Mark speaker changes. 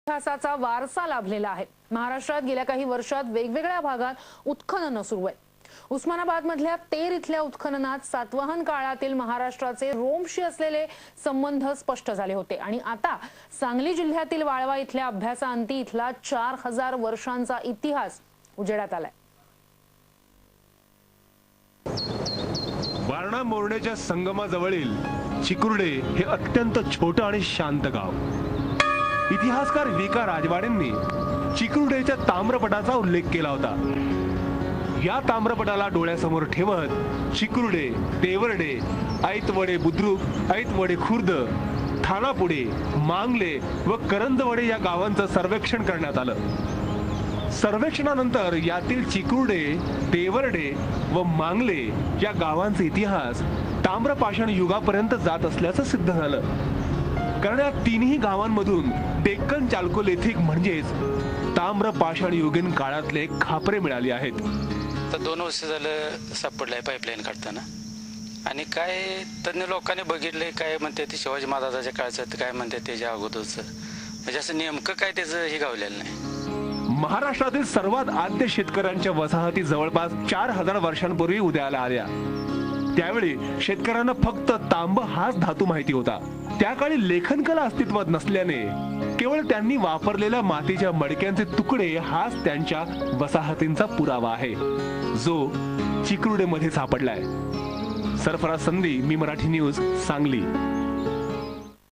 Speaker 1: इतिहासाचा वारसा लाभलेला आहे। महाराष्ट्रात गेल्या काही वर्षात वेगवेगळ्या भागात उत्खनन सुरू आहे। उस्मानाबाद मधल्या तेर इथल्या उत्खननात सातवाहन काळातील महाराष्ट्राचे रोमशी असलेले संबंध स्पष्ट झाले होते आणि आता सांगली जिल्ह्यातील वाळवा इथल्या अभ्यासाअंती इथला 4000 वर्षांचा इतिहास उजेडात आलाय।
Speaker 2: वारणा मोरण्याच्या संगमाजवळील चिकुर्डे हे अत्यंत छोटे आणि शांत गाव। इतिहासकार विका राजवाडेंनी चिकुर्डेच्या ताम्रपटाचा उल्लेख केला होता। या ताम्रपटाला डोळ्यासमोर ठेवत चिकुर्डे, देवर्डे, ऐतवडे बुद्रुक, ऐतवडे खुर्द, ठाणापुडे, मांगले व करंजवडे या गावांचं सर्वेक्षण करण्यात आलं। सर्वेक्षणानंतर यातील चिकुर्डे, देवर्डे व मांगले या गावांचा इतिहास ताम्रपाषाण युगापर्यंत जात असल्याचं सिद्ध झालं। कारण या तिन्ही गावांमधून डेक्कन चाल्कोलिथिक म्हणजेच ताम्रपाषाण युगीन काळातले खापरे मिळाले आहेत।
Speaker 3: तर 2 वर्ष झालं सापडलंय पाईपलाईन काढताना आणि काय तज्ञ लोकांनी बघितले, काय म्हणते ते शिवाजी महाराजाच्या काळचं, काय म्हणते त्याच्या अगोदरचं, म्हणजे असं नेमकं काय त्याचं हे गावलेलं नाही।
Speaker 2: महाराष्ट्रातील सर्वात आद्य शेतकऱ्यांच्या वसाहती जवळपास 4000 वर्षांपूर्वी उदयाला आल्या। त्यावेळी शेतकऱ्यांना फक्त तांब हाच धातू माहिती होता। त्या काळी लेखनकला अस्तित्वात नसल्याने केवळ त्यांनी वापरलेल्या मातीच्या मडक्यांचे तुकडे हाच त्यांच्या वसाहतींचा पुरावा आहे, जो चिकुर्डे मध्ये सापडलाय। सरफराज संधी, मी मराठी न्यूज, सांगली।